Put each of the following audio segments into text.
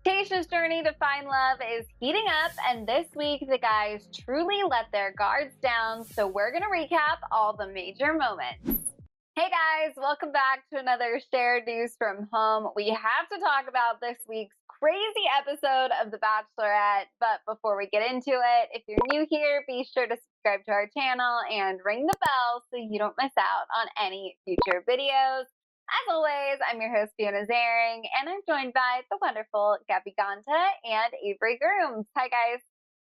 Tayshia's journey to find love is heating up, and this week the guys truly let their guards down, so we're going to recap all the major moments. Hey guys, welcome back to another shared news from home. We have to talk about this week's crazy episode of The Bachelorette, but before we get into it, if you're new here, be sure to subscribe to our channel and ring the bell so you don't miss out on any future videos. As always, I'm your host, Fiona Zaring, and I'm joined by the wonderful Gabby Gonta and Avery Grooms. Hi, guys.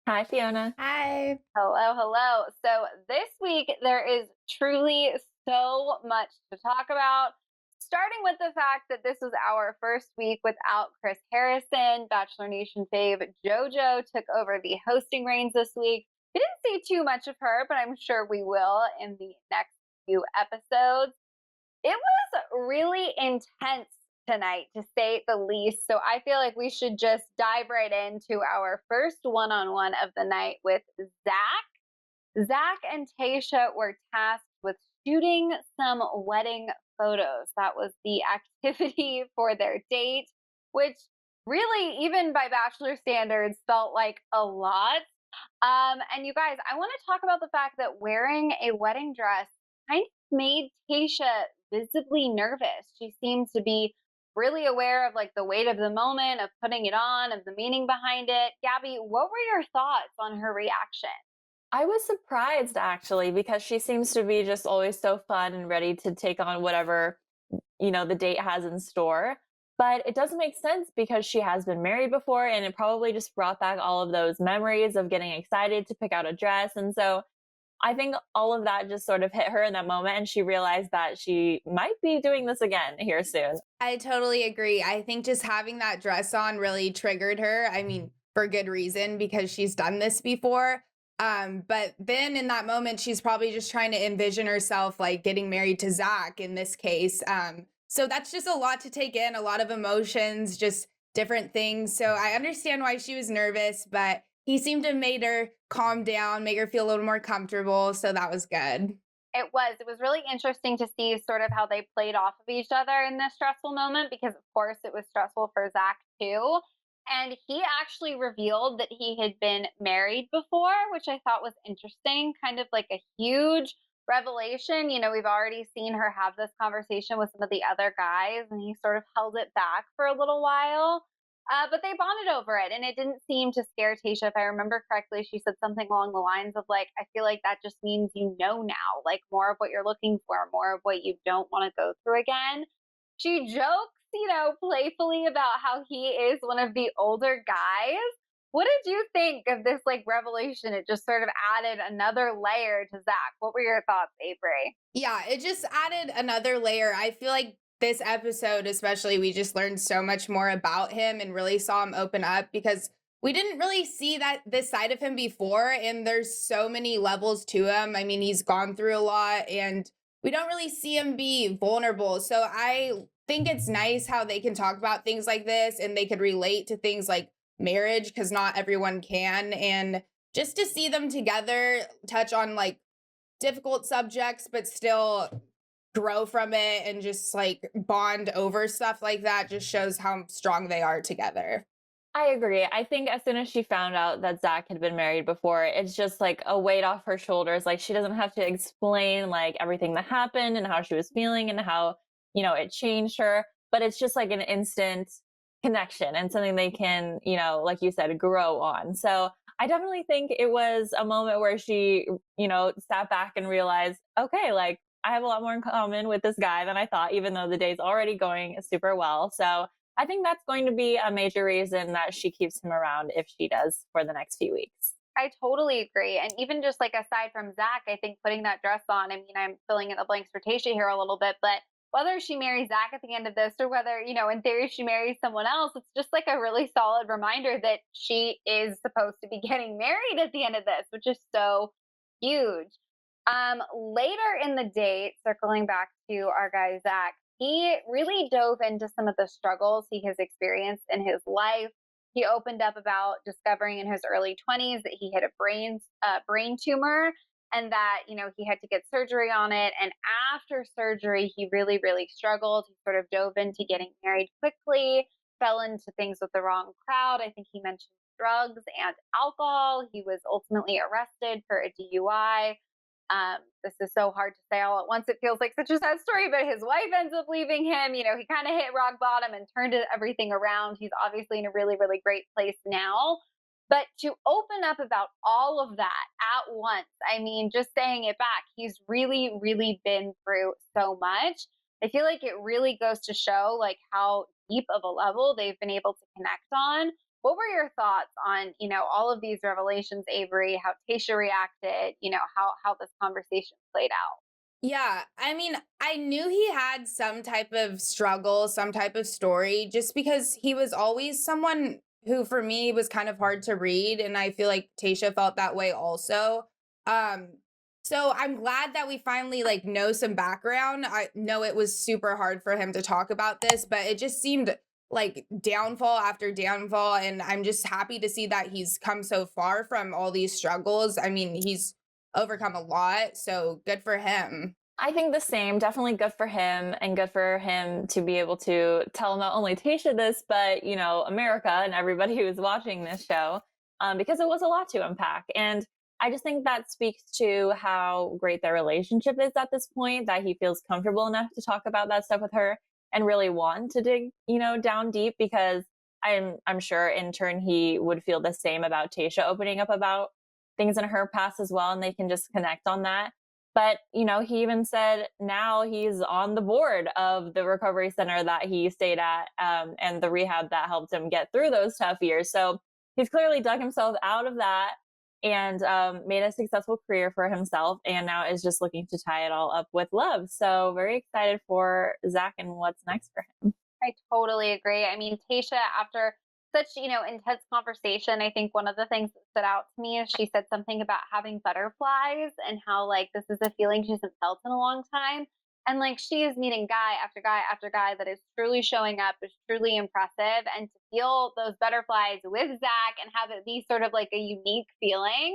Hi, Fiona. Hi. Hello, hello. So this week, there is truly so much to talk about, starting with the fact that this was our first week without Chris Harrison. Bachelor Nation fave JoJo took over the hosting reins this week. We didn't see too much of her, but I'm sure we will in the next few episodes. It was really intense tonight, to say the least. So I feel like we should just dive right into our first one-on-one of the night with Zac. Zac and Tayshia were tasked with shooting some wedding photos. That was the activity for their date, which really, even by Bachelor standards, felt like a lot. And you guys, I want to talk about the fact that wearing a wedding dress kind of made Tayshia visibly nervous. She seemed to be really aware of like the weight of the moment, of putting it on, of the meaning behind it. Gabby, what were your thoughts on her reaction? I was surprised actually because she seems to be just always so fun and ready to take on whatever, the date has in store. But it doesn't make sense because she has been married before and it probably just brought back all of those memories of getting excited to pick out a dress. And so I think all of that just sort of hit her in that moment and she realized that she might be doing this again here soon. I totally agree. I think just having that dress on really triggered her. I mean, for good reason because she's done this before. But then in that moment, she's probably just trying to envision herself like getting married to Zac in this case. So that's just a lot to take in, a lot of emotions, just different things. So I understand why she was nervous, but he seemed to have made her calm down, make her feel a little more comfortable. So that was good. It was really interesting to see sort of how they played off of each other in this stressful moment, because of course it was stressful for Zac too. And he actually revealed that he had been married before, which I thought was interesting, kind of like a huge revelation. We've already seen her have this conversation with some of the other guys, and he sort of held it back for a little while. But they bonded over it, and it didn't seem to scare Tayshia. If I remember correctly, she said something along the lines of, like, I feel like that just means you know now, like more of what you're looking for, more of what you don't want to go through again. She jokes, playfully about how he is one of the older guys. What did you think of this like revelation? It just sort of added another layer to Zac. What were your thoughts, Avery? Yeah, it just added another layer. I feel like this episode, especially, we just learned so much more about him and really saw him open up because we didn't really see this side of him before. And there's so many levels to him. I mean, he's gone through a lot and we don't really see him be vulnerable. So I think it's nice how they can talk about things like this and they could relate to things like marriage because not everyone can. And just to see them together touch on like difficult subjects, but still grow from it and just like bond over stuff like that just shows how strong they are together. I agree. I think as soon as she found out that Zac had been married before, it's just like a weight off her shoulders. Like she doesn't have to explain like everything that happened and how she was feeling and how, it changed her. But it's just like an instant connection and something they can, like you said, grow on. So I definitely think it was a moment where she, sat back and realized, okay, like I have a lot more in common with this guy than I thought, even though the day's already going super well. So I think that's going to be a major reason that she keeps him around if she does for the next few weeks. I totally agree. And even just like aside from Zac, I think putting that dress on, I mean, I'm filling in the blanks for Tayshia here a little bit, but whether she marries Zac at the end of this or whether, in theory she marries someone else, it's just like a really solid reminder that she is supposed to be getting married at the end of this, which is so huge. Later in the date, circling back to our guy Zac, he really dove into some of the struggles he has experienced in his life. He opened up about discovering in his early 20s that he had a brain tumor and that, he had to get surgery on it. And after surgery, he really, really struggled. He sort of dove into getting married quickly. fell into things with the wrong crowd. I think he mentioned drugs and alcohol. He was ultimately arrested for a DUI. This is so hard to say all at once. It feels like such a sad story, but his wife ends up leaving him. You know, he kind of hit rock bottom and turned everything around. He's obviously in a really, really great place now. But to open up about all of that at once, I mean, just saying it back, he's really, really been through so much. I feel like it really goes to show like how deep of a level they've been able to connect on. What were your thoughts on, all of these revelations, Avery, how Tayshia reacted, how this conversation played out? Yeah, I mean, I knew he had some type of struggle, some type of story, just because he was always someone who, for me, was kind of hard to read, and I feel like Tayshia felt that way also. Um, so I'm glad that we finally like know some background. I know it was super hard for him to talk about this, but it just seemed like downfall after downfall, and I'm just happy to see that he's come so far from all these struggles. I mean, he's overcome a lot, so good for him. I think the same. Definitely good for him, and good for him to be able to tell not only Tayshia this, but America and everybody who is watching this show, because it was a lot to unpack. And I just think that speaks to how great their relationship is at this point. That he feels comfortable enough to talk about that stuff with her and really want to dig, down deep. Because I'm sure in turn he would feel the same about Tayshia opening up about things in her past as well, and they can just connect on that. But, he even said now he's on the board of the recovery center that he stayed at, and the rehab that helped him get through those tough years. So he's clearly dug himself out of that and made a successful career for himself, and now is just looking to tie it all up with love. So very excited for Zac and what's next for him. I totally agree. I mean, Tayshia, after such, intense conversation, I think one of the things that stood out to me is she said something about having butterflies and how like this is a feeling she hasn't felt in a long time. And like she is meeting guy after guy after guy that is truly showing up, is truly impressive. And to feel those butterflies with Zac and have it be sort of like a unique feeling,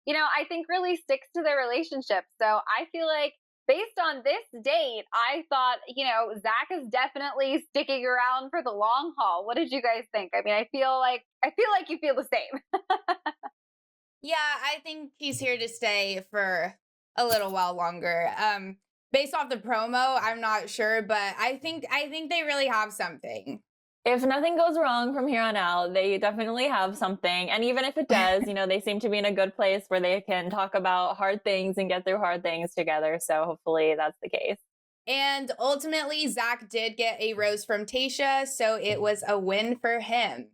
I think really sticks to their relationship. So I feel like based on this date, I thought, Zac is definitely sticking around for the long haul. What did you guys think? I mean, I feel like you feel the same. Yeah, I think he's here to stay for a little while longer. Based off the promo, I'm not sure, but I think they really have something. If nothing goes wrong from here on out, they definitely have something. And even if it does, they seem to be in a good place where they can talk about hard things and get through hard things together. So hopefully that's the case. And ultimately, Zac did get a rose from Tayshia, so it was a win for him.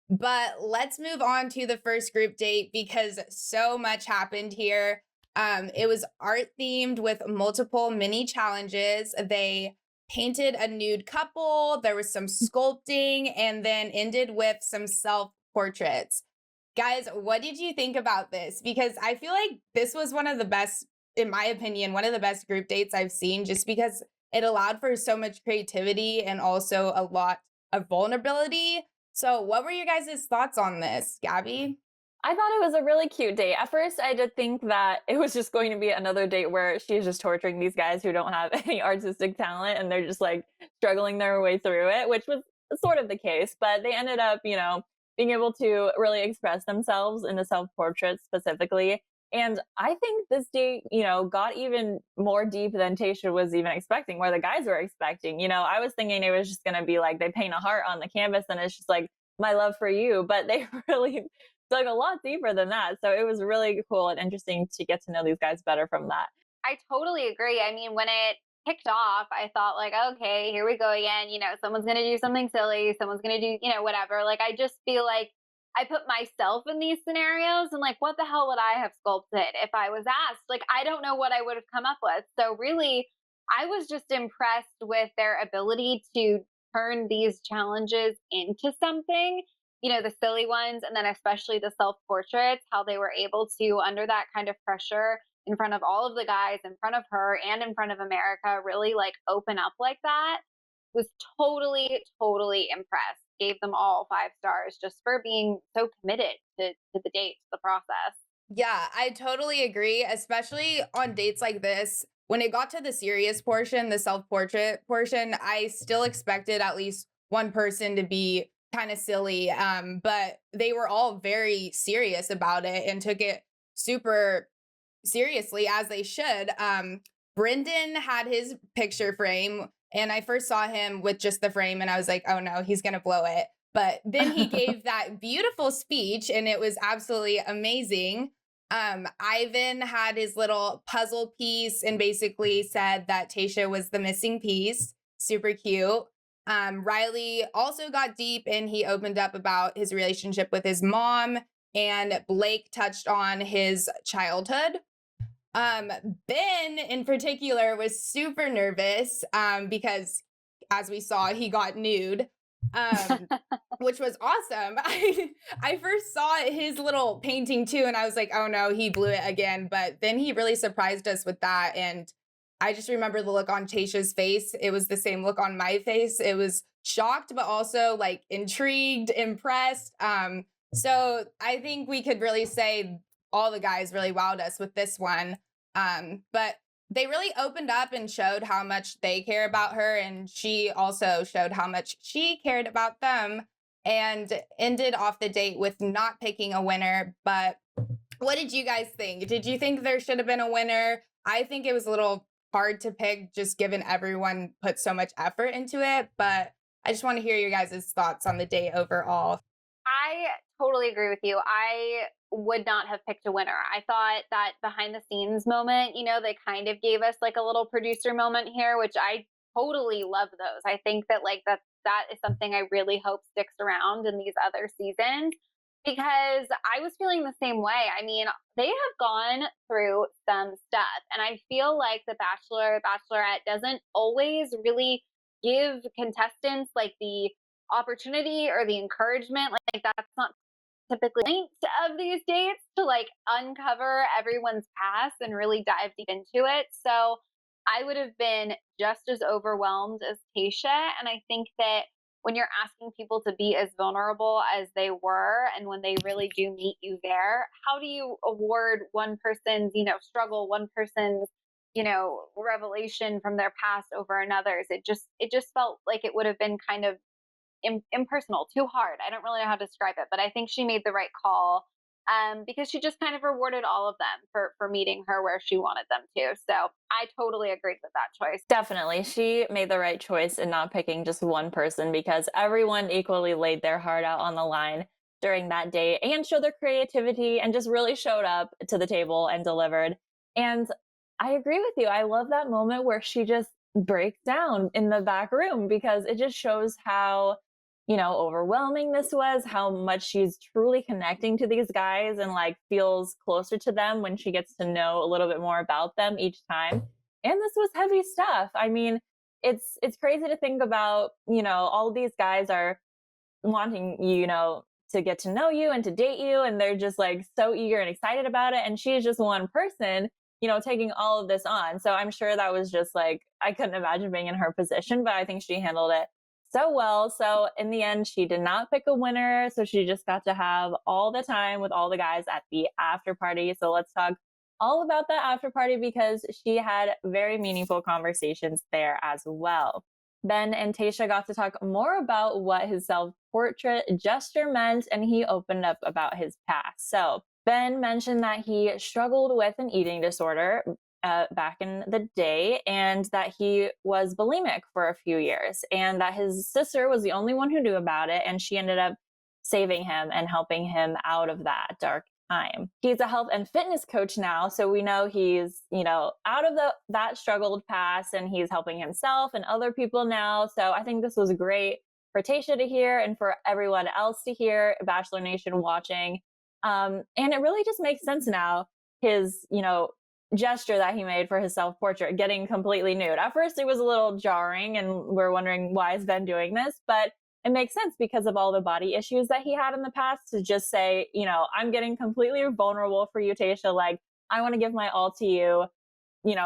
But let's move on to the first group date because so much happened here. It was art themed with multiple mini challenges. They painted a nude couple, there was some sculpting, and then ended with some self portraits. Guys, what did you think about this? Because I feel like this was one of the best, in my opinion, one of the best group dates I've seen, just because it allowed for so much creativity and also a lot of vulnerability. So, what were your guys' thoughts on this, Gabby? I thought it was a really cute date. At first, I did think that it was just going to be another date where she's just torturing these guys who don't have any artistic talent and they're just like struggling their way through it, which was sort of the case. But they ended up, being able to really express themselves in the self portrait specifically. And I think this date, got even more deep than Tayshia was even expecting, where the guys were expecting. I was thinking it was just going to be like they paint a heart on the canvas and it's just like my love for you. But they really dug a lot deeper than that. So it was really cool and interesting to get to know these guys better from that. I totally agree. I mean, when it kicked off, I thought like, okay, here we go again. Someone's going to do something silly. Someone's going to do, whatever. Like, I just feel like I put myself in these scenarios and like, what the hell would I have sculpted if I was asked? Like, I don't know what I would have come up with. So really, I was just impressed with their ability to turn these challenges into something, the silly ones, and then especially the self portraits, how they were able to, under that kind of pressure in front of all of the guys, in front of her and in front of America, really like open up like that. Was totally, totally impressed. Gave them all 5 stars just for being so committed to the date, to the process. Yeah, I totally agree, especially on dates like this. When it got to the serious portion, the self portrait portion, I still expected at least one person to be kind of silly. But they were all very serious about it and took it super seriously, as they should. Brendan had his picture frame, and I first saw him with just the frame, and I was like, oh no, he's gonna blow it. But then he gave that beautiful speech, and it was absolutely amazing. Ivan had his little puzzle piece and basically said that Tayshia was the missing piece. Super cute. Riley also got deep, and he opened up about his relationship with his mom, and Blake touched on his childhood. Ben in particular was super nervous because, as we saw, he got nude, which was awesome. I first saw his little painting too, and I was like, oh no, he blew it again. But then he really surprised us with that. And I just remember the look on Tayshia's face. It was the same look on my face. It was shocked, but also like intrigued, impressed. So I think we could really say all the guys really wowed us with this one. But they really opened up and showed how much they care about her, and she also showed how much she cared about them, and ended off the date with not picking a winner. But what did you guys think? Did you think there should have been a winner? I think it was a little hard to pick, just given everyone put so much effort into it. But I just want to hear your guys' thoughts on the date overall. I totally agree with you. I would not have picked a winner. I thought that behind the scenes moment, they kind of gave us like a little producer moment here, which I totally love those. I think that like that is something I really hope sticks around in these other seasons, because I was feeling the same way. I mean, they have gone through some stuff, and I feel like the Bachelor, Bachelorette doesn't always really give contestants like the opportunity or the encouragement. Like that's not typically the point of these dates, to like uncover everyone's past and really dive deep into it. So I would have been just as overwhelmed as Tayshia. And I think that when you're asking people to be as vulnerable as they were, and when they really do meet you there, how do you award one person's, struggle, one person's, revelation from their past over another's? It just felt like it would have been kind of impersonal, too hard. I don't really know how to describe it, but I think she made the right call, because she just kind of rewarded all of them for meeting her where she wanted them to. So I totally agreed with that choice. Definitely. She made the right choice in not picking just one person, because everyone equally laid their heart out on the line during that date and showed their creativity and just really showed up to the table and delivered. And I agree with you. I love that moment where she just breaks down in the back room, because it just shows how overwhelming this was, how much she's truly connecting to these guys and like feels closer to them when she gets to know a little bit more about them each time. And this was heavy stuff. I mean, it's crazy to think about, all these guys are wanting, to get to know you and to date you, and they're just like so eager and excited about it. And she's just one person, taking all of this on. So I'm sure that was just like, I couldn't imagine being in her position, but I think she handled it so well. So in the end, she did not pick a winner. So she just got to have all the time with all the guys at the after party. So let's talk all about that after party, because she had very meaningful conversations there as well. Ben and Tayshia got to talk more about what his self-portrait gesture meant, and he opened up about his past. So Ben mentioned that he struggled with an eating disorder back in the day, and that he was bulimic for a few years, and that his sister was the only one who knew about it, and she ended up saving him and helping him out of that dark time. He's a health and fitness coach now, so we know he's, out of that struggled past, and he's helping himself and other people now. So I think this was great for Tayshia to hear and for everyone else to hear, Bachelor Nation watching. And it really just makes sense now, his, gesture that he made for his self-portrait, getting completely nude. At first it was a little jarring, and we're wondering, why is Ben doing this? But it makes sense because of all the body issues that he had in the past, to just say, I'm getting completely vulnerable for you, Tayshia. Like, I want to give my all to you,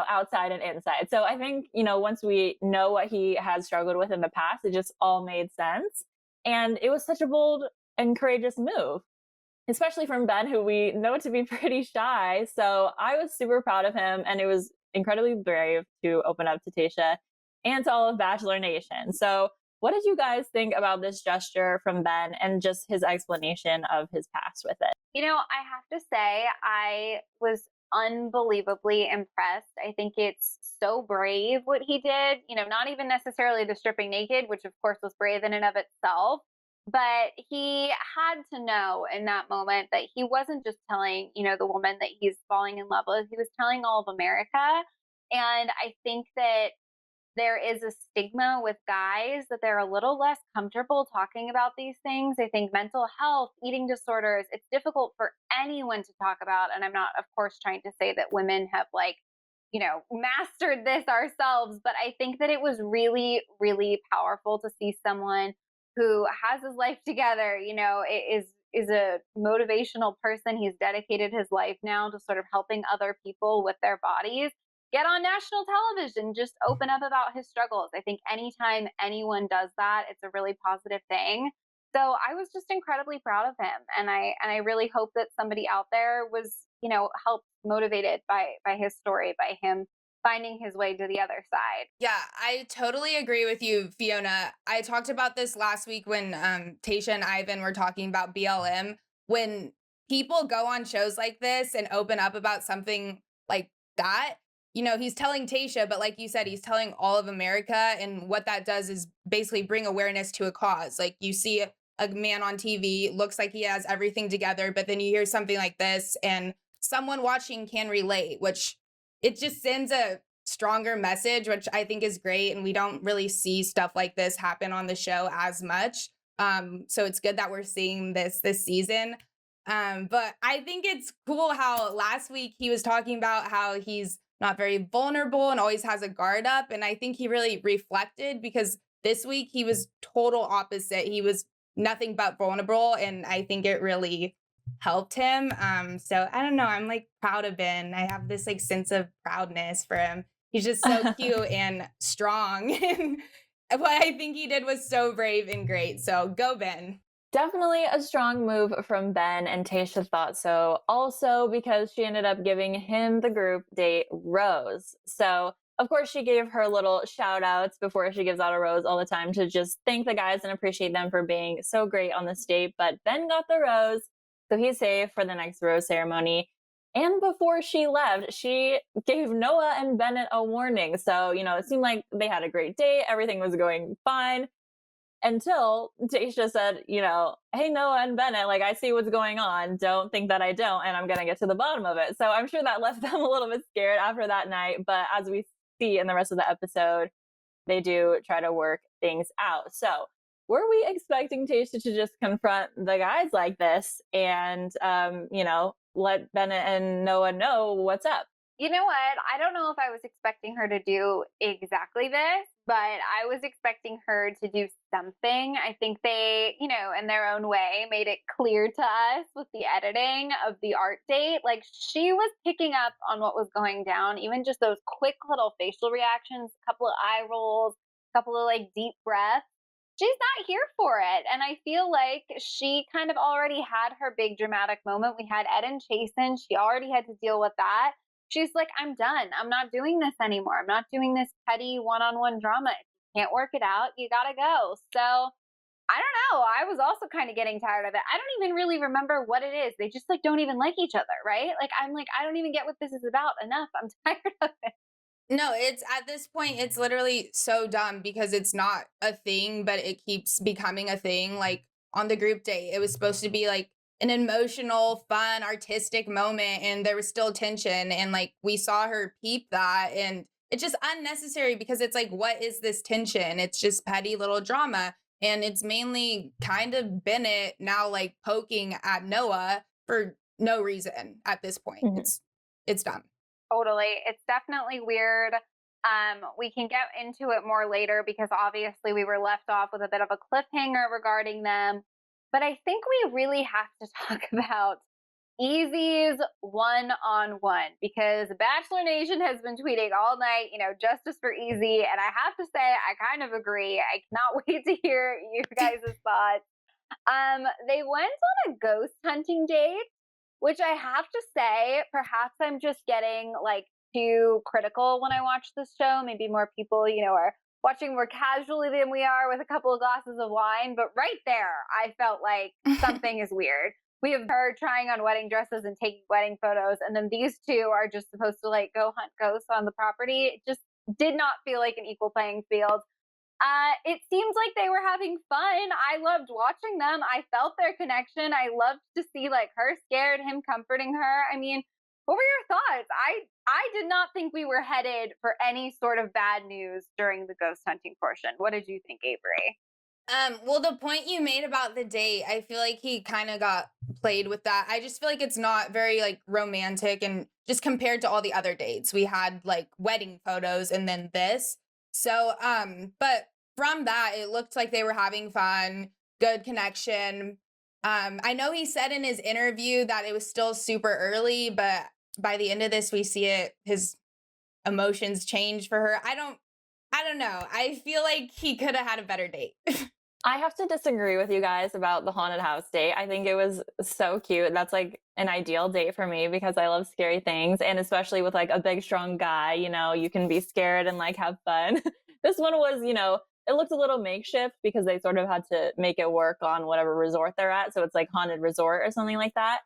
outside and inside. So I think, once we know what he has struggled with in the past, it just all made sense. And it was such a bold and courageous move, especially from Ben, who we know to be pretty shy. So I was super proud of him, and it was incredibly brave to open up to Tayshia and to all of Bachelor Nation. So What did you guys think about this gesture from Ben and just his explanation of his past with it? You know, I have to say, I was unbelievably impressed. I think it's so brave what he did. You know, not even necessarily the stripping naked, which of course was brave in and of itself, but he had to know in that moment that he wasn't just telling, you know, the woman that he's falling in love with, he was telling all of America. And I think that there is a stigma with guys that they're a little less comfortable talking about these things. I think mental health, eating disorders, it's difficult for anyone to talk about. And I'm not, of course, trying to say that women have like, you know, mastered this ourselves, but I think that it was really, really powerful to see someone who has his life together, you know, is a motivational person. He's dedicated his life now to sort of helping other people with their bodies get on national television, just open up about his struggles. I think anytime anyone does that, it's a really positive thing. So I was just incredibly proud of him, and I really hope that somebody out there was, you know, helped motivated by his story, by him finding his way to the other side. Yeah, I totally agree with you, Fiona. I talked about this last week when Tasha and Ivan were talking about BLM. When people go on shows like this and open up about something like that, you know, he's telling Tasha, but like you said, he's telling all of America. And what that does is basically bring awareness to a cause. Like you see a man on TV, looks like he has everything together, but then you hear something like this and someone watching can relate, which it just sends a stronger message, which I think is great. And we don't really see stuff like this happen on the show as much. So it's good that we're seeing this season. But I think it's cool how last week he was talking about how he's not very vulnerable and always has a guard up. And I think he really reflected because this week he was total opposite. He was nothing but vulnerable. And I think it really helped him. So I don't know. I'm like proud of Ben. I have this like sense of proudness for him. He's just so cute and strong. And what I think he did was so brave and great. So go, Ben. Definitely a strong move from Ben, and Tayshia thought so also because she ended up giving him the group date rose. So, of course, she gave her little shout outs before she gives out a rose all the time to just thank the guys and appreciate them for being so great on this date. But Ben got the rose, so he's safe for the next rose ceremony. And before she left, she gave Noah and Bennett a warning. So, you know, it seemed like they had a great date, everything was going fine until Tayshia said, you know, hey, Noah and Bennett, like, I see what's going on. Don't think that I don't. And I'm going to get to the bottom of it. So I'm sure that left them a little bit scared after that night. But as we see in the rest of the episode, they do try to work things out. So were we expecting Tayshia to just confront the guys like this and, you know, let Bennett and Noah know what's up? You know what? I don't know if I was expecting her to do exactly this, but I was expecting her to do something. I think they, you know, in their own way, made it clear to us with the editing of the art date. Like she was picking up on what was going down, even just those quick little facial reactions, a couple of eye rolls, a couple of like deep breaths. She's not here for it. And I feel like she kind of already had her big dramatic moment. We had Ed and Chasen. She already had to deal with that. She's like, I'm done. I'm not doing this anymore. I'm not doing this petty one-on-one drama. If you can't work it out, you gotta go. So I don't know. I was also kind of getting tired of it. I don't even really remember what it is. They just like don't even like each other, right? Like I'm like, I don't even get what this is about. Enough. I'm tired of it. No, it's at this point, it's literally so dumb because it's not a thing, but it keeps becoming a thing. Like on the group date, it was supposed to be like an emotional, fun, artistic moment, and there was still tension. And like we saw her peep that, and it's just unnecessary because it's like, what is this tension? It's just petty little drama. And it's mainly kind of Bennett now like poking at Noah for no reason at this point. Mhm. It's dumb. Totally. It's definitely weird. We can get into it more later because obviously we were left off with a bit of a cliffhanger regarding them. But I think we really have to talk about Easy's one-on-one because Bachelor Nation has been tweeting all night, you know, justice for Easy. And I have to say, I kind of agree. I cannot wait to hear you guys' thoughts. They went on a ghost hunting date, which I have to say, perhaps I'm just getting like too critical when I watch this show. Maybe more people, you know, are watching more casually than we are with a couple of glasses of wine. But right there, I felt like something is weird. We have her trying on wedding dresses and taking wedding photos, and then these two are just supposed to like go hunt ghosts on the property. It just did not feel like an equal playing field. It seems like they were having fun. I loved watching them. I felt their connection. I loved to see like her scared, him comforting her. I mean, what were your thoughts? I did not think we were headed for any sort of bad news during the ghost hunting portion. What did you think, Avery? Well, the point you made about the date, I feel like he kind of got played with that. I just feel like it's not very like romantic, and just compared to all the other dates, we had like wedding photos and then this. So, but from that, it looked like they were having fun, good connection. I know he said in his interview that it was still super early, but by the end of this, we see his emotions change for her. I don't know. I feel like he could have had a better date. I have to disagree with you guys about the haunted house date. I think it was so cute. That's like an ideal date for me because I love scary things. And especially with like a big, strong guy, you can be scared and like have fun. This one was, it looked a little makeshift because they sort of had to make it work on whatever resort they're at. So it's like haunted resort or something like that.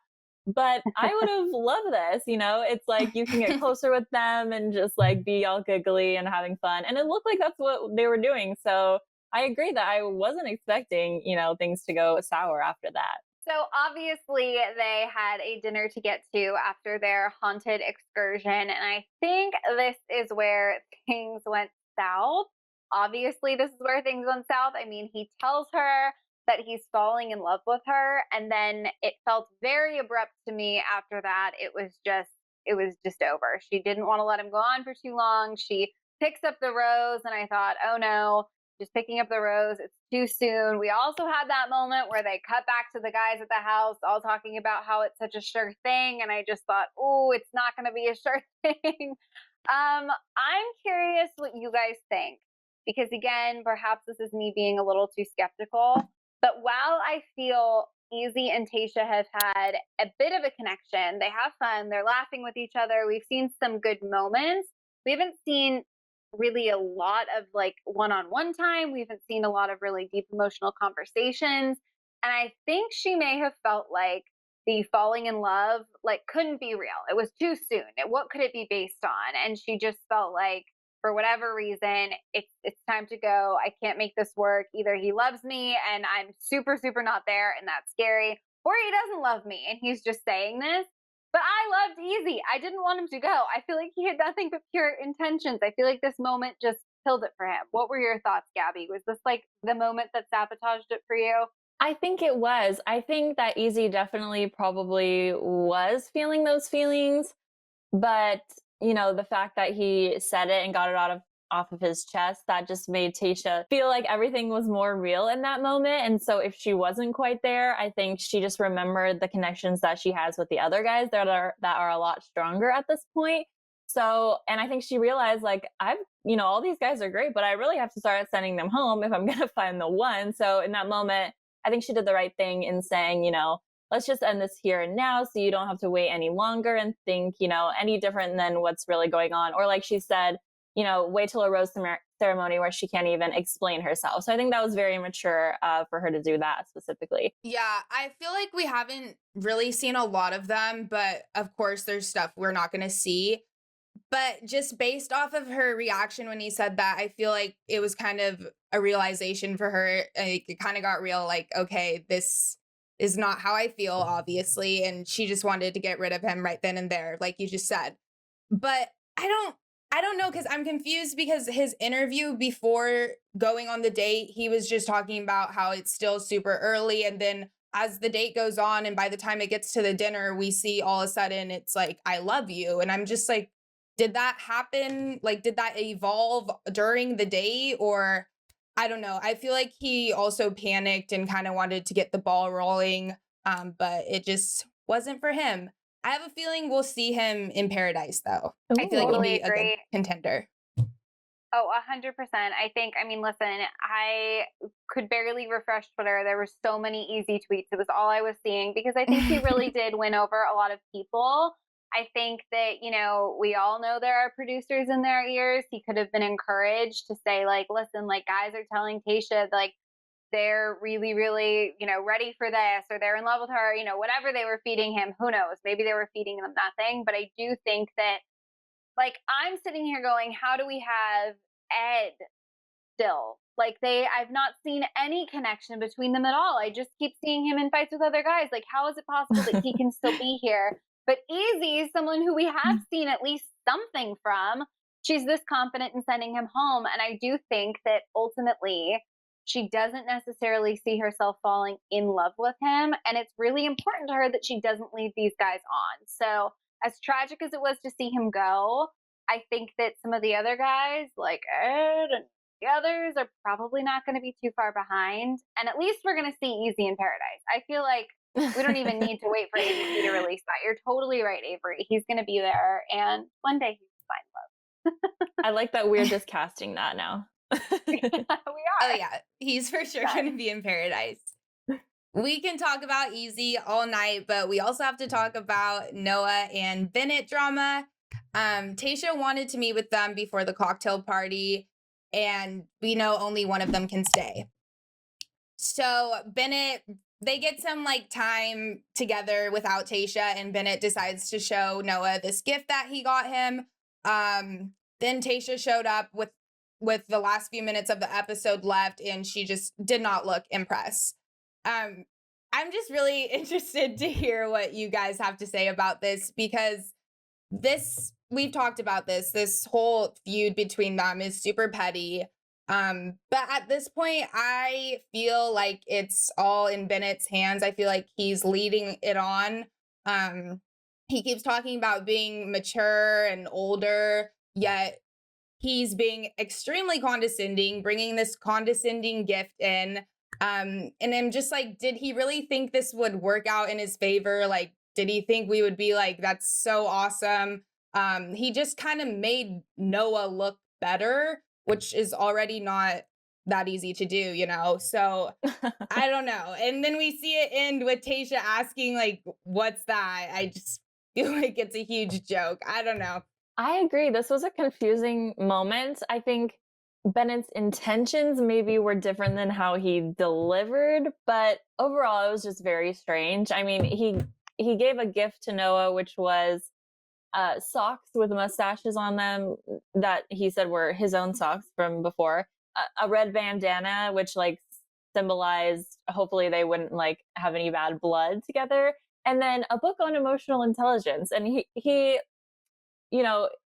But I would have loved this, it's like you can get closer with them and just like be all giggly and having fun. And it looked like that's what they were doing. So I agree that I wasn't expecting, things to go sour after that. So obviously they had a dinner to get to after their haunted excursion. And I think this is where things went south. Obviously, this is where things went south. I mean, he tells her that he's falling in love with her. And then it felt very abrupt to me after that. It was just over. She didn't want to let him go on for too long. She picks up the rose and I thought, oh no, just picking up the rose. It's too soon. We also had that moment where they cut back to the guys at the house all talking about how it's such a sure thing. And I just thought, oh, it's not going to be a sure thing. I'm curious what you guys think, because again, perhaps this is me being a little too skeptical, but while I feel Easy and Tayshia have had a bit of a connection, they have fun, they're laughing with each other, we've seen some good moments, we haven't seen really a lot of like one-on-one time. We haven't seen a lot of really deep emotional conversations. And I think she may have felt like the falling in love like couldn't be real. It was too soon. What could it be based on? And she just felt like for whatever reason, it's time to go. I can't make this work. Either he loves me and I'm super, super not there and that's scary, or he doesn't love me and he's just saying this. But I loved Easy. I didn't want him to go. I feel like he had nothing but pure intentions. I feel like this moment just killed it for him. What were your thoughts, Gabby? Was this like the moment that sabotaged it for you? I think it was. I think that Easy definitely probably was feeling those feelings. But, the fact that he said it and got it off of his chest, that just made Tayshia feel like everything was more real in that moment. And so if she wasn't quite there, I think she just remembered the connections that she has with the other guys that are a lot stronger at this point. So, and I think she realized like, all these guys are great, but I really have to start sending them home if I'm going to find the one. So in that moment, I think she did the right thing in saying, let's just end this here and now so you don't have to wait any longer and think, any different than what's really going on. Or like she said, wait till a rose ceremony where she can't even explain herself. So I think that was very mature for her to do that specifically. Yeah, I feel like we haven't really seen a lot of them, but of course there's stuff we're not going to see. But just based off of her reaction when he said that, I feel like it was kind of a realization for her. Like, it kind of got real, like, okay, this is not how I feel, obviously. And she just wanted to get rid of him right then and there, like you just said. But I don't know, because I'm confused, because his interview before going on the date, he was just talking about how it's still super early. And then as the date goes on and by the time it gets to the dinner, we see all of a sudden it's like, I love you. And I'm just like, did that happen? Like, did that evolve during the day? Or I don't know. I feel like he also panicked and kind of wanted to get the ball rolling, but it just wasn't for him. I have a feeling we'll see him in Paradise, though. Ooh. I feel like he'll Totally be a good agree. contender. Oh, 100%. Listen, I could barely refresh Twitter. There were so many Easy tweets. It was all I was seeing because I think he really did win over a lot of people. I think that, we all know there are producers in their ears. He could have been encouraged to say, like, listen, like, guys are telling Tayshia, like, they're really, really, ready for this, or they're in love with her, whatever they were feeding him, who knows? Maybe they were feeding them nothing. But I do think that, like, I'm sitting here going, how do we have Ed still? Like, I've not seen any connection between them at all. I just keep seeing him in fights with other guys. Like, how is it possible that he can still be here? But Easy is someone who we have seen at least something from. She's this confident in sending him home. And I do think that ultimately she doesn't necessarily see herself falling in love with him. And it's really important to her that she doesn't lead these guys on. So, as tragic as it was to see him go, I think that some of the other guys, like Ed and the others, are probably not going to be too far behind. And at least we're going to see Easy in Paradise. I feel like we don't even need to wait for ABC to release that. You're totally right, Avery. He's going to be there. And one day he's find love. I like that we're just casting that now. We are. Oh, yeah. He's for sure going to be in Paradise. We can talk about Easy all night, but we also have to talk about Noah and Bennett drama. Tayshia wanted to meet with them before the cocktail party, and we know only one of them can stay. So Bennett, they get some like time together without Tayshia, and Bennett decides to show Noah this gift that he got him. Then Tayshia showed up with the last few minutes of the episode left, and she just did not look impressed. I'm just really interested to hear what you guys have to say about this, because we've talked about this whole feud between them is super petty. But at this point, I feel like it's all in Bennett's hands. I feel like he's leading it on. He keeps talking about being mature and older, yet he's being extremely condescending, bringing this condescending gift in. And I'm just like, did he really think this would work out in his favor? Like, did he think we would be like, that's so awesome? He just kind of made Noah look better, which is already not that easy to do, So I don't know. And then we see it end with Tayshia asking, like, what's that? I just feel like it's a huge joke. I don't know. I agree. This was a confusing moment. I think Bennett's intentions maybe were different than how he delivered, but overall it was just very strange. I mean, he gave a gift to Noah, which was socks with mustaches on them that he said were his own socks from before, a red bandana, which like symbolized hopefully they wouldn't like have any bad blood together, and then a book on emotional intelligence. And he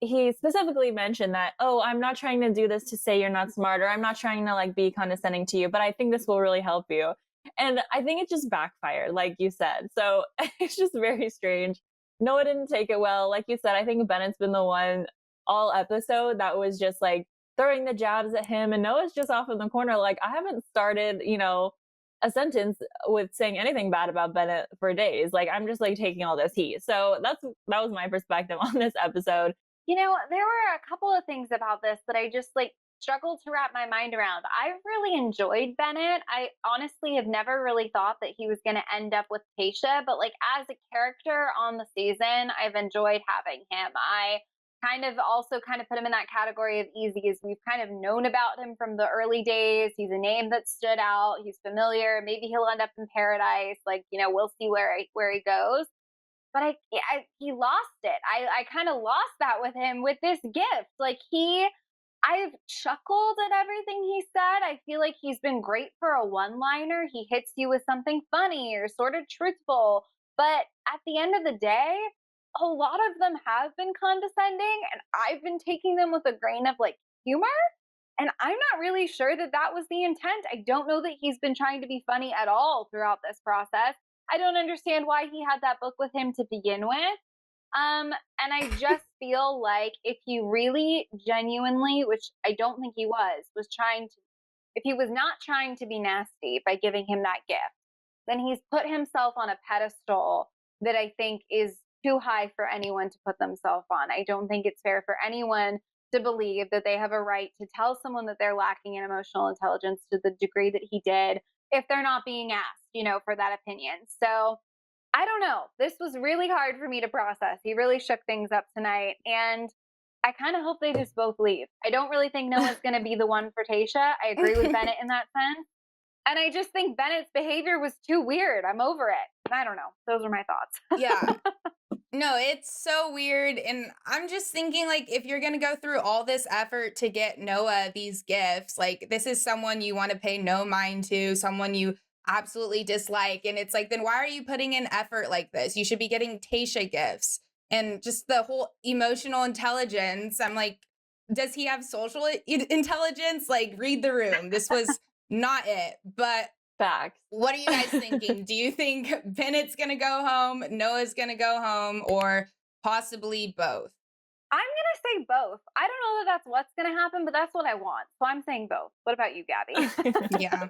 he specifically mentioned that, oh, I'm not trying to do this to say you're not smart, or I'm not trying to like be condescending to you, but I think this will really help you. And I think it just backfired, like you said. So it's just very strange. Noah didn't take it well. Like you said, I think Bennett's been the one all episode that was just like throwing the jabs at him, and Noah's just off in the corner. Like, I haven't started, a sentence with saying anything bad about Bennett for days. Like, I'm just like taking all this heat. So that was my perspective on this episode. There were a couple of things about this that I just like struggled to wrap my mind around. I really enjoyed Bennett. I honestly have never really thought that he was going to end up with Tayshia, but like as a character on the season, I've enjoyed having him. I kind of put him in that category of Easy, as we've kind of known about him from the early days. He's a name that stood out. He's familiar. Maybe he'll end up in Paradise. Like, we'll see where he goes. But he lost it. I kind of lost that with him with this gift. Like, I've chuckled at everything he said. I feel like he's been great for a one-liner. He hits you with something funny or sort of truthful. But at the end of the day, a lot of them have been condescending, and I've been taking them with a grain of like humor. And I'm not really sure that was the intent. I don't know that he's been trying to be funny at all throughout this process. I don't understand why he had that book with him to begin with. And I just feel like if he really genuinely, which I don't think he was if he was not trying to be nasty by giving him that gift, then he's put himself on a pedestal that I think is too high for anyone to put themselves on. I don't think it's fair for anyone to believe that they have a right to tell someone that they're lacking in emotional intelligence to the degree that he did if they're not being asked, for that opinion. So I don't know. This was really hard for me to process. He really shook things up tonight. And I kind of hope they just both leave. I don't really think Noah's going to be the one for Tayshia. I agree with Bennett in that sense. And I just think Bennett's behavior was too weird. I'm over it. I don't know. Those are my thoughts. Yeah. No, it's so weird. And I'm just thinking, like, if you're going to go through all this effort to get Noah these gifts, like, this is someone you want to pay no mind to, someone you absolutely dislike. And it's like, then why are you putting in effort like this? You should be getting Tayshia gifts and just the whole emotional intelligence. I'm like, does he have social intelligence? Like, read the room. This was not it. But Facts. what are you guys thinking? Do you think Bennett's going to go home, Noah's going to go home, or possibly both? I'm going to say both. I don't know that that's what's going to happen, but that's what I want. So I'm saying both. What about you, Gabby? Yeah.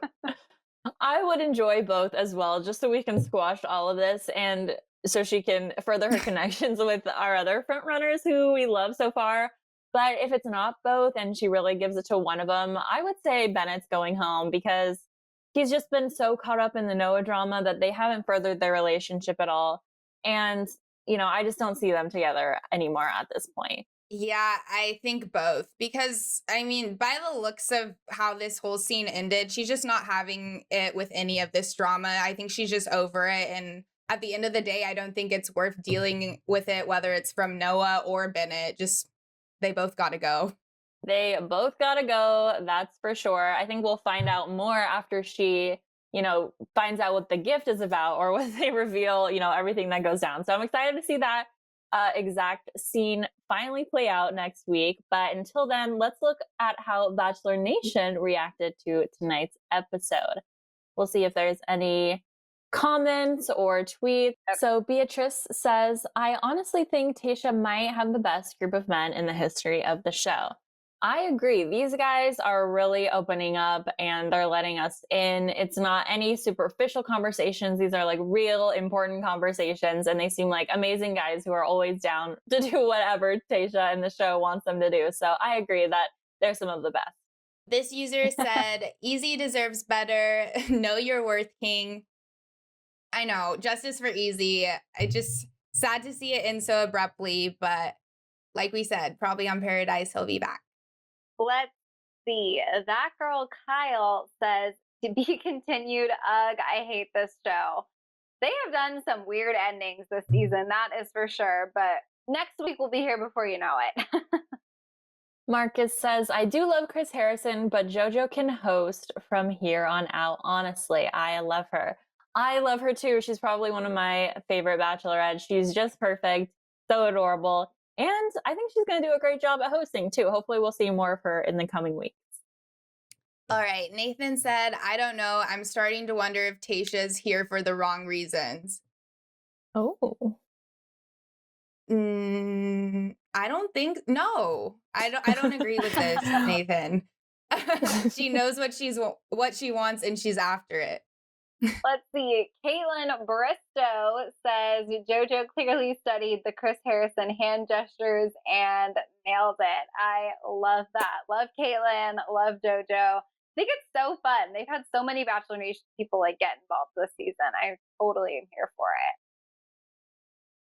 I would enjoy both as well, just so we can squash all of this and so she can further her connections with our other front runners who we love so far. But if it's not both and she really gives it to one of them, I would say Bennett's going home because he's just been so caught up in the Noah drama that they haven't furthered their relationship at all. And, you know, I just don't see them together anymore at this point. Yeah, I think both because, I mean, by the looks of how this whole scene ended, she's just not having it with any of this drama. I think she's just over it. And at the end of the day, I don't think it's worth dealing with it, whether it's from Noah or Bennett. Just, they both got to go. They both got to go. That's for sure. I think we'll find out more after she, you know, finds out what the gift is about or when they reveal, you know, everything that goes down. So I'm excited to see that exact scene finally play out next week. But until then, let's look at how Bachelor Nation reacted to tonight's episode. We'll see if there's any comments or tweets. So Beatrice says, I honestly think Tayshia might have the best group of men in the history of the show. I agree. These guys are really opening up and they're letting us in. It's not any superficial conversations. These are like real important conversations. And they seem like amazing guys who are always down to do whatever Tayshia and the show wants them to do. So I agree that they're some of the best. This user said, Easy deserves better. Know your worth, King. I know. Justice for Easy. I just sad to see it end so abruptly. But like we said, probably on Paradise, he'll be back. Let's see. That girl Kyle says, to be continued. Ugh, I hate this show. They have done some weird endings this season, that is for sure. But next week we'll be here before you know it. Marcus says, I do love Chris Harrison, but JoJo can host from here on out. Honestly, I love her. I love her too. She's probably one of my favorite Bachelorettes. She's just perfect, so adorable. And I think she's going to do a great job at hosting, too. Hopefully, we'll see more of her in the coming weeks. All right. Nathan said, I don't know. I'm starting to wonder if Tayshia's here for the wrong reasons. Oh. I don't think. No, I don't agree with this, Nathan. She knows what she wants and she's after it. Let's see. Caitlin Bristow says JoJo clearly studied the Chris Harrison hand gestures and nailed it. I love that. Love Caitlin. Love JoJo. I think it's so fun. They've had so many Bachelor Nation people like get involved this season. I totally am here for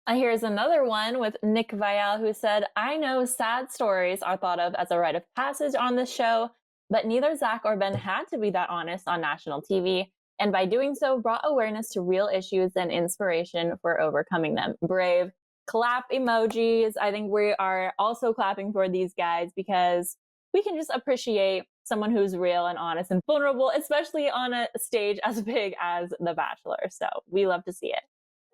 it. Here's another one with Nick Vial who said, I know sad stories are thought of as a rite of passage on this show, but neither Zac or Ben had to be that honest on national TV. And by doing so, brought awareness to real issues and inspiration for overcoming them. Brave. Clap emojis. I think we are also clapping for these guys because we can just appreciate someone who's real and honest and vulnerable, especially on a stage as big as The Bachelor. So we love to see it.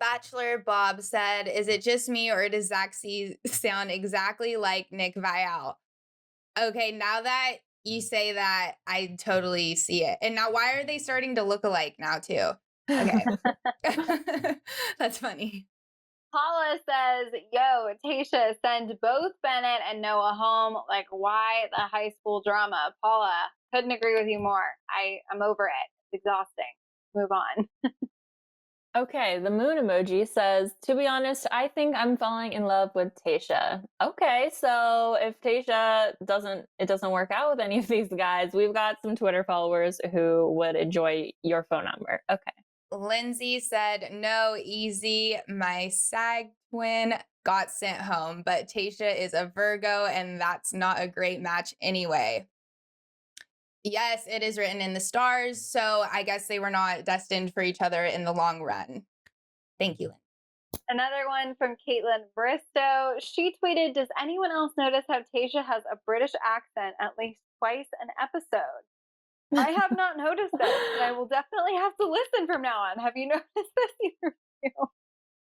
Bachelor Bob said, is it just me or does Zac sound exactly like Nick Vial? Okay, now that you say that, I totally see it. And now why are they starting to look alike now too? Okay. That's funny. Paula says, yo, Tayshia, send both Bennett and Noah home. Like, why the high school drama? Paula, couldn't agree with you more. I'm over it. It's exhausting. Move on. Okay, the moon emoji says, to be honest, I think I'm falling in love with Tayshia. Okay, so if Tayshia doesn't work out with any of these guys, we've got some Twitter followers who would enjoy your phone number. Okay. Lindsay said, no, easy. My SAG twin got sent home, but Tayshia is a Virgo, and that's not a great match anyway. Yes, it is written in the stars, so I guess they were not destined for each other in the long run. Thank you, Lynn. Another one from Caitlin Bristow. She tweeted, does anyone else notice how Tayshia has a British accent at least twice an episode? I have not noticed this, but I will definitely have to listen from now on. Have you noticed this either of you?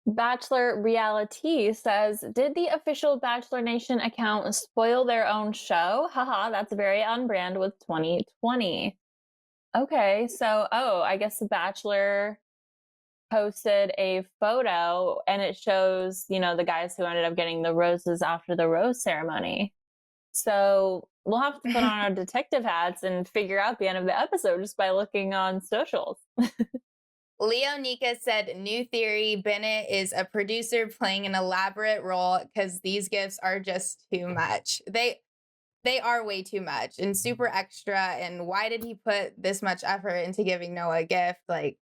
Bachelor Reality says, did the official Bachelor Nation account spoil their own show? Haha, that's very on brand with 2020. Okay, so, I guess The Bachelor posted a photo and it shows, the guys who ended up getting the roses after the rose ceremony. So we'll have to put on our detective hats and figure out the end of the episode just by looking on socials. Leo Nika said, new theory, Bennett is a producer playing an elaborate role because these gifts are just too much. They are way too much and super extra. And why did he put this much effort into giving Noah a gift? Like,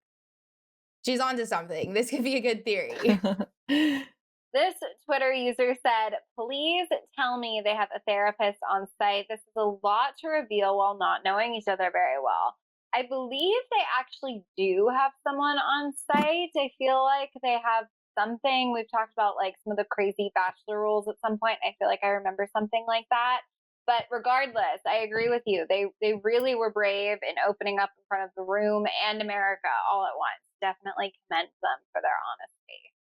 she's onto something. This could be a good theory. This Twitter user said, please tell me they have a therapist on site. This is a lot to reveal while not knowing each other very well. I believe they actually do have someone on site. I feel like they have something. We've talked about like some of the crazy Bachelor rules at some point. I feel like I remember something like that. But regardless, I agree with you. They really were brave in opening up in front of the room and America all at once. Definitely commend them for their honesty.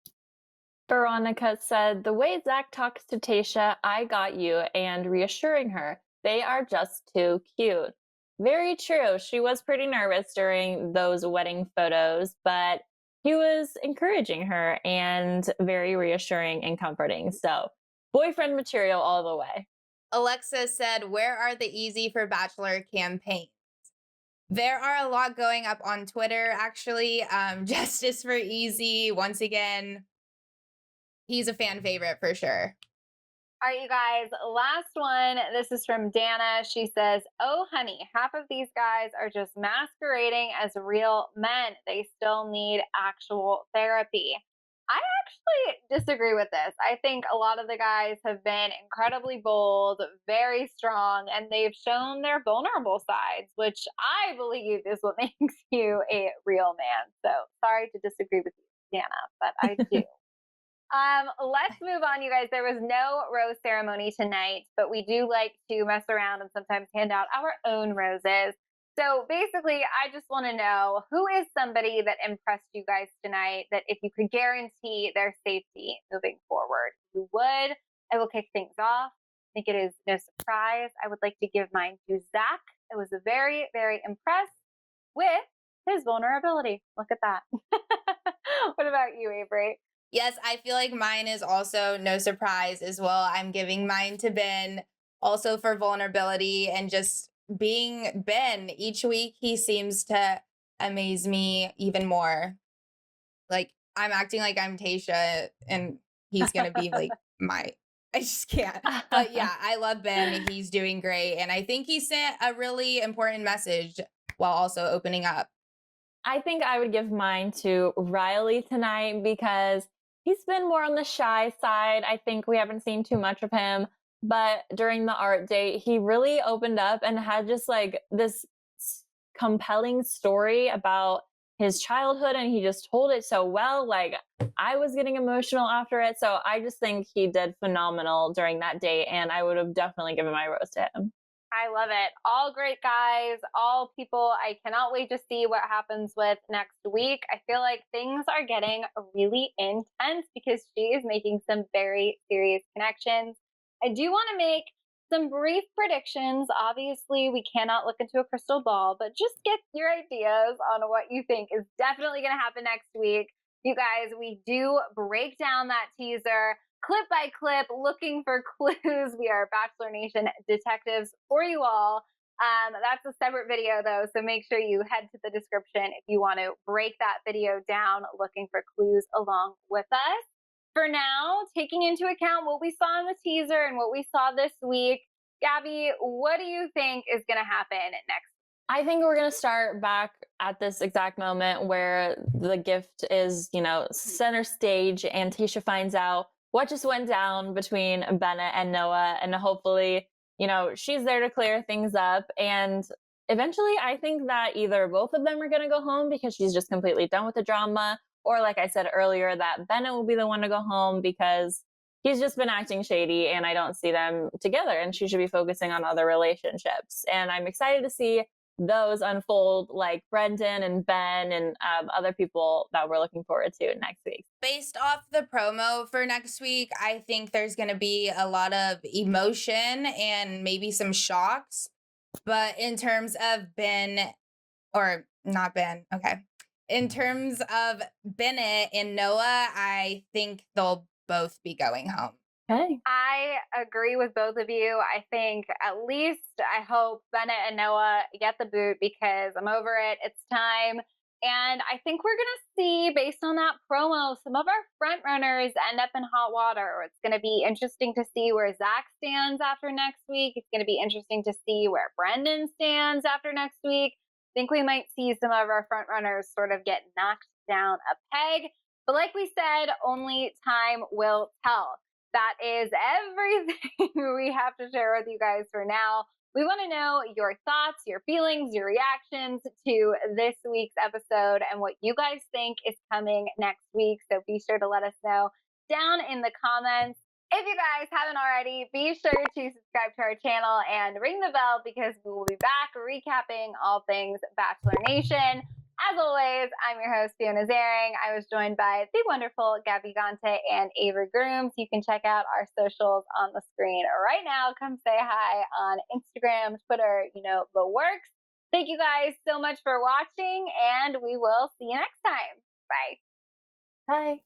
Veronica said, the way Zac talks to Tayshia, I got you, and reassuring her, they are just too cute. Very true. She was pretty nervous during those wedding photos, but he was encouraging her and very reassuring and comforting. So boyfriend material all the way. Alexa said, where are the Easy for Bachelor campaigns? There are a lot going up on Twitter, actually. Justice for Easy, once again, he's a fan favorite for sure. All right, you guys, last one. This is from Dana. She says, oh, honey, half of these guys are just masquerading as real men. They still need actual therapy. I actually disagree with this. I think a lot of the guys have been incredibly bold, very strong, and they've shown their vulnerable sides, which I believe is what makes you a real man. So sorry to disagree with you, Dana, but I do. Let's move on, you guys. There was no rose ceremony tonight, but we do like to mess around and sometimes hand out our own roses. So basically, I just want to know, who is somebody that impressed you guys tonight that if you could guarantee their safety moving forward, you would? I will kick things off. I think it is no surprise. I would like to give mine to Zac. I was very, very impressed with his vulnerability. Look at that. What about you, Avery? Yes, I feel like mine is also no surprise as well. I'm giving mine to Ben, also for vulnerability and just being Ben. Each week he seems to amaze me even more. Like, I'm acting like I'm Tayshia and he's going to be like I just can't. But yeah, I love Ben. He's doing great. And I think he sent a really important message while also opening up. I think I would give mine to Riley tonight because he's been more on the shy side. I think we haven't seen too much of him, but during the art date, he really opened up and had just like this compelling story about his childhood, and he just told it so well. Like, I was getting emotional after it. So I just think he did phenomenal during that date, and I would have definitely given my rose to him. I love it. All great guys, all people I cannot wait to see what happens with next week. I feel like things are getting really intense because she is making some very serious connections. I do want to make some brief predictions. Obviously, we cannot look into a crystal ball, but just get your ideas on what you think is definitely going to happen next week. You guys, we do break down that teaser clip by clip, looking for clues. We are Bachelor Nation detectives for you all. That's a separate video though, so make sure you head to the description if you want to break that video down, looking for clues along with us. For now, taking into account what we saw in the teaser and what we saw this week, Gabby, what do you think is going to happen next? I think we're going to start back at this exact moment where the gift is, center stage and Tayshia finds out what just went down between Bennett and Noah. And hopefully, she's there to clear things up. And eventually, I think that either both of them are going to go home because she's just completely done with the drama. Or, like I said earlier, that Bennett will be the one to go home because he's just been acting shady and I don't see them together. And she should be focusing on other relationships. And I'm excited to see those unfold, like Brendan and Ben and other people that we're looking forward to next week. Based off the promo for next week, I think there's going to be a lot of emotion and maybe some shocks. But in terms of Ben, or not Ben, okay. In terms of Bennett and Noah, I think they'll both be going home. Okay. I agree with both of you. I think at least I hope Bennett and Noah get the boot because I'm over it. It's time. And I think we're going to see, based on that promo, some of our front runners end up in hot water. It's going to be interesting to see where Zac stands after next week. It's going to be interesting to see where Brendan stands after next week. I think we might see some of our front runners sort of get knocked down a peg. But like we said, only time will tell. That is everything we have to share with you guys for now. We want to know your thoughts, your feelings, your reactions to this week's episode and what you guys think is coming next week. So be sure to let us know down in the comments. If you guys haven't already, be sure to subscribe to our channel and ring the bell because we will be back recapping all things Bachelor Nation. As always, I'm your host, Fiona Zaring. I was joined by the wonderful Gabby Gonta and Avery Grooms. You can check out our socials on the screen right now. Come say hi on Instagram, Twitter, the works. Thank you guys so much for watching, and we will see you next time. Bye. Bye.